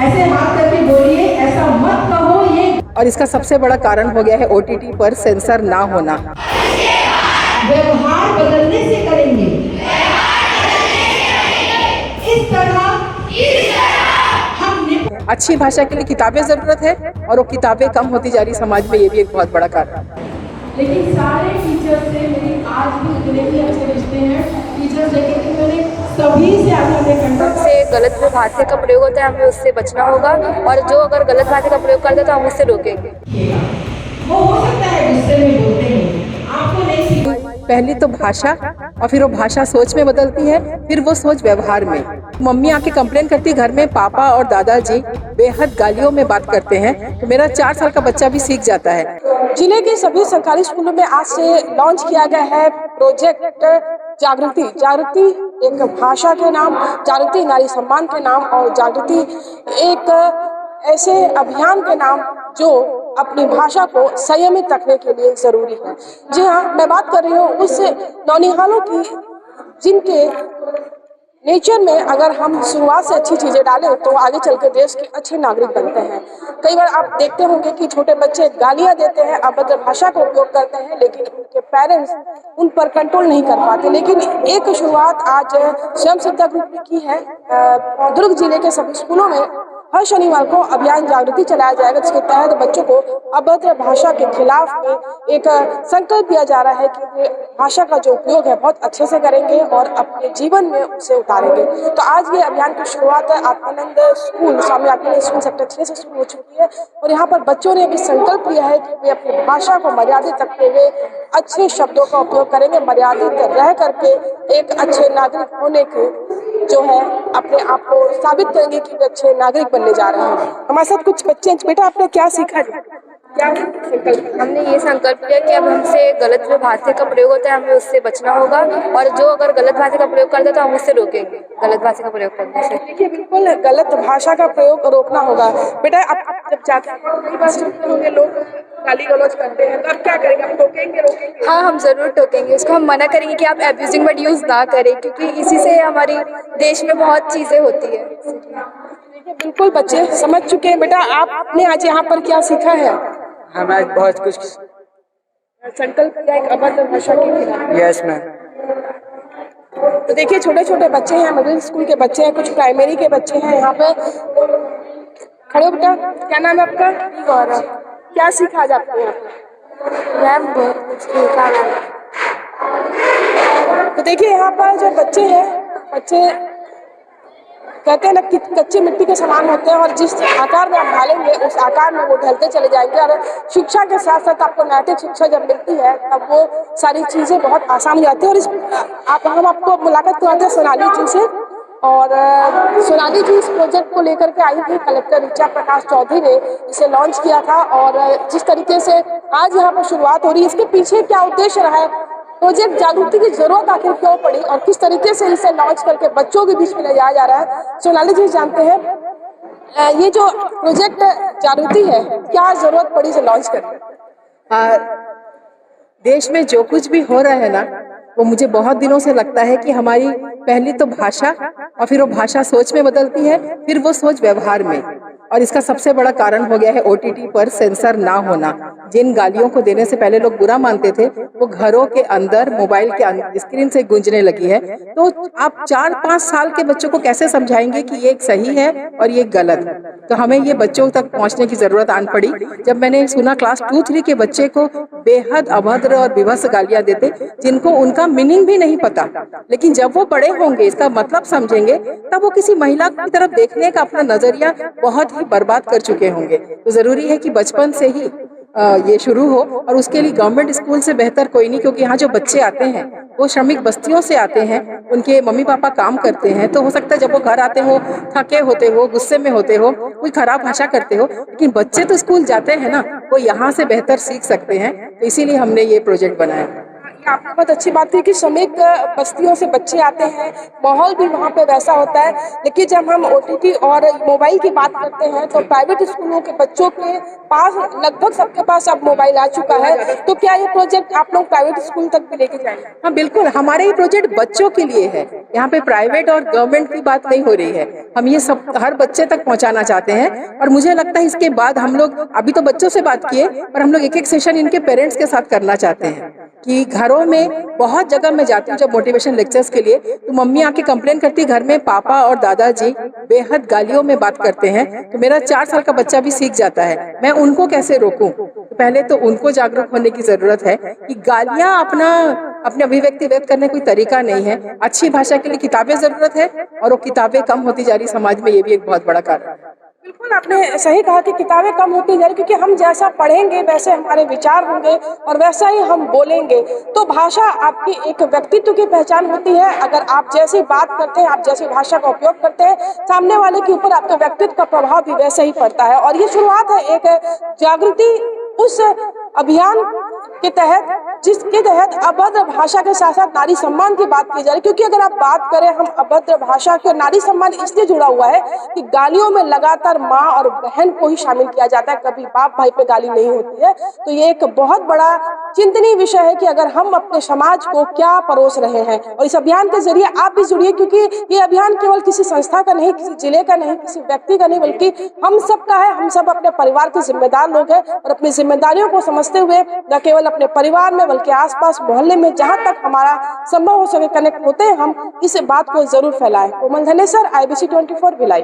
ऐसे हाथ करके बोलिए, ऐसा मत कहो ये। और इसका सबसे बड़ा कारण हो गया है OTT पर सेंसर ना होना। व्यवहार बदलने से करेंगे, इस तरह हम अच्छी भाषा के लिए किताबें जरूरत है और वो किताबें कम होती जा रही समाज में, ये भी एक बहुत बड़ा कारण है। लेकिन सारे टीचर्स से मेरी आज भी उतने ही अच्छे रिश्ते हैं। टीचर्स लेकिन मैंने सभी से आगे कंट्रोल से गलत भाषा का प्रयोग होता है, हमें उससे बचना होगा और जो अगर गलत भाषा का प्रयोग करते हैं तो हम उससे रोकेंगे। वो हो सकता है गुस्से में बोलते हैं, आपको नहीं सीखना। पहली तो भाषा और फिर वो भाषा सोच में बदलती है, फिर वो सोच व्यवहार में। मम्मी आके कंप्लेन करती घर में पापा और दादाजी बेहद गालियों में बात करते हैं, तो मेरा 4 साल का बच्चा भी सीख जाता है। जिले के सभी सरकारी स्कूलों में आज से लॉन्च किया गया है प्रोजेक्ट जागृति। जागृति एक भाषा के नाम, जागृति नारी सम्मान के नाम और जागृति एक ऐसे अभियान के नाम जो अपनी भाषा को संयमित रखने के लिए जरूरी है। जी हाँ, मैं बात कर रही हूँ उस नौनिहालों की जिनके नेचर में अगर हम शुरुआत से अच्छी चीजें डालें तो आगे चल के देश के अच्छे नागरिक बनते हैं। कई बार आप देखते होंगे कि छोटे बच्चे गालियां देते हैं, अभद्र भाषा का उपयोग करते हैं, लेकिन उनके पेरेंट्स उन पर कंट्रोल नहीं कर पाते। लेकिन एक शुरुआत आज स्वयं सत्ता ग्रुप ने की है। दुर्ग जिले के सभी स्कूलों में हर शनिवार को अभियान जागृति चलाया जाएगा, जिसके तहत बच्चों को अभद्र भाषा के खिलाफ में एक संकल्प दिया जा रहा है कि वे भाषा का जो उपयोग है बहुत अच्छे से करेंगे और अपने जीवन में उसे उतारेंगे। तो आज ये अभियान की शुरुआत Atmanand school, Swami Atmanand school sector 6 से शुरू हो चुकी है और यहाँ पर बच्चों ने भी संकल्प लिया है कि वे अपनी भाषा को मर्यादित रखते हुए अच्छे शब्दों का उपयोग करेंगे, मर्यादित रह करके एक अच्छे नागरिक होने के जो है अपने आप को साबित करेंगे कि वे अच्छे नागरिक बनने जा रहे हैं। हमारे साथ कुछ बच्चे हैं। बेटा, आपने क्या सीखा? क्या संकल्प? हमने ये संकल्प लिया कि अब हमसे गलत जो भाषा का प्रयोग होता है हमें उससे बचना होगा और जो अगर गलत भाषा का प्रयोग करते हैं तो हम उससे रोकेंगे, गलत भाषा का प्रयोग करने से। देखिए, बिल्कुल गलत भाषा का प्रयोग रोकना होगा। बेटा, आप जब जाते हैं कई बार सुनते होंगे लोग गाली गलौज करते हैं, तो आप क्या करेंगे? आप टोकेंगे, रोकेंगे? हाँ, हम जरूर टोकेंगे उसको। हम मना करेंगे कि आप एब्यूजिंग वर्ड यूज ना करें, क्योंकि इसी से हमारी देश में बहुत चीजें होती है। देखिए, बिल्कुल बच्चे समझ चुके हैं। बेटा, आपने आज यहाँ पर क्या सीखा है? हमें आज बहुत कुछ संकल्प किया एक अभद्र भाषा के खिलाफ। Yes ma'am. तो देखिए, छोटे छोटे बच्चे हैं, मिडिल स्कूल के बच्चे हैं, कुछ प्राइमरी के बच्चे हैं यहाँ पे। खड़े हो बेटा, क्या नाम है आपका? गौरव। क्या सीखा आज आपने यहाँ पे? मैम बहुत कुछ सीखा मैम। तो देखिए, यहाँ पर जो बच्चे हैं, बच्चे कहते हैं ना कि कच्ची मिट्टी के समान होते हैं और जिस आकार में आप ढालेंगे उस आकार में वो ढलते चले जाएंगे। और शिक्षा के साथ साथ आपको नैतिक शिक्षा जब मिलती है तब वो सारी चीज़ें बहुत आसान हो जाती है। और हम आपको मुलाकात कराते हैं सोनाली जी से। और सोनाली जी इस प्रोजेक्ट को लेकर के आई थी। कलेक्टर ऋचा प्रकाश चौधरी ने इसे लॉन्च किया था और जिस तरीके से आज यहाँ पर शुरुआत हो रही है, इसके पीछे क्या उद्देश्य रहा है, प्रोजेक्ट जागृति की जरूरत आखिर क्यों पड़ी और किस तरीके से इसे लॉन्च करके बच्चों के बीच में ले जाया जा रहा है, सोनाली जी जानते हैं। ये जो प्रोजेक्ट जागृति है, क्या जरूरत पड़ी इसे लॉन्च करने? देश में जो कुछ भी हो रहा है ना, वो मुझे बहुत दिनों से लगता है कि हमारी पहली तो भाषा और फिर वो भाषा सोच में बदलती है, फिर वो सोच व्यवहार में। और इसका सबसे बड़ा कारण हो गया है OTT पर सेंसर ना होना। जिन गालियों को देने से पहले लोग बुरा मानते थे, वो घरों के अंदर मोबाइल के स्क्रीन से गूंजने लगी है। तो आप 4-5 साल के बच्चों को कैसे समझाएंगे कि ये सही है और ये गलत? तो हमें ये बच्चों तक पहुंचने की जरूरत आन पड़ी। जब मैंने सुना क्लास 2-3 के बच्चे को बेहद अभद्र और विभत्स गालियां देते, जिनको उनका मीनिंग भी नहीं पता, लेकिन जब वो बड़े होंगे, इसका मतलब समझेंगे, तब वो किसी महिला की तरफ देखने का अपना नजरिया बहुत ही बर्बाद कर चुके होंगे। तो जरूरी है कि बचपन से ही ये शुरू हो और उसके लिए गवर्नमेंट स्कूल से बेहतर कोई नहीं, क्योंकि यहाँ जो बच्चे आते हैं वो श्रमिक बस्तियों से आते हैं, उनके मम्मी पापा काम करते हैं। तो हो सकता है जब वो घर आते हो, थके होते हो, गुस्से में होते हो, कोई खराब भाषा करते हो, लेकिन बच्चे तो स्कूल जाते हैं ना, वो यहाँ से बेहतर सीख सकते हैं। तो इसीलिए हमने ये प्रोजेक्ट बनाया। आपने बहुत अच्छी बात की कि श्रमिक बस्तियों से बच्चे आते हैं, माहौल भी वहाँ पे वैसा होता है। लेकिन जब हम ओटीटी और मोबाइल की बात करते हैं तो प्राइवेट स्कूलों के बच्चों के पास लगभग सबके पास अब मोबाइल आ चुका है, तो क्या ये प्रोजेक्ट आप लोग प्राइवेट स्कूल तक भी लेके जाएंगे? हाँ बिल्कुल, हमारा ये प्रोजेक्ट बच्चों के लिए है। यहाँ पे प्राइवेट और गवर्नमेंट की बात नहीं हो रही है, हम ये सब हर बच्चे तक पहुँचाना चाहते हैं। और मुझे लगता है इसके बाद हम लोग, अभी तो बच्चों से बात किए, और हम लोग एक एक सेशन इनके पेरेंट्स के साथ करना चाहते हैं कि घरों में बहुत जगह मैं जाती हूँ जब मोटिवेशन लेक्चर्स के लिए, तो मम्मी आके कंप्लेन करती है घर में पापा और दादाजी बेहद गालियों में बात करते हैं, तो मेरा 4 साल का बच्चा भी सीख जाता है, मैं उनको कैसे रोकूं? तो पहले तो उनको जागरूक होने की जरूरत है कि गालियां अपने अभिव्यक्ति व्यक्त करने कोई तरीका नहीं है। अच्छी भाषा के लिए किताबें जरूरत है, और वो किताबें कम होती जा रही समाज में, ये भी एक बहुत बड़ा कारण है। बिल्कुल, आपने सही कहा कि किताबें कम होती जा रही, क्योंकि हम जैसा पढ़ेंगे वैसे हमारे विचार होंगे और वैसा ही हम बोलेंगे। तो भाषा आपकी एक व्यक्तित्व की पहचान होती है। अगर आप जैसी बात करते हैं, आप जैसी भाषा का उपयोग करते हैं, सामने वाले के ऊपर आपके व्यक्तित्व का प्रभाव भी वैसा ही पड़ता है। और ये शुरुआत है एक जागृति उस अभियान के तहत जिसके तहत अभद्र भाषा के साथ साथ नारी सम्मान की बात की जा रही है। क्योंकि अगर आप बात करें, हम अभद्र भाषा के नारी सम्मान इसलिए जुड़ा हुआ है कि गालियों में लगातार माँ और बहन को ही शामिल किया जाता है, कभी बाप भाई पे गाली नहीं होती है। तो ये एक बहुत बड़ा चिंतनीय विषय है कि अगर हम अपने समाज को क्या परोस रहे हैं। और इस अभियान के जरिए आप भी जुड़िए, क्योंकि ये अभियान केवल किसी संस्था का नहीं, किसी जिले का नहीं, किसी व्यक्ति का नहीं, बल्कि हम सब का है। हम सब अपने परिवार के जिम्मेदार लोग हैं और अपनी जिम्मेदारियों को समझते हुए न केवल अपने परिवार में बल्कि आसपास मोहल्ले में जहां तक हमारा संभव हो सके कनेक्ट होते हैं, हम इस बात को जरूर फैलाएं। कोमल धनेसर, IBC 24 भिलाई।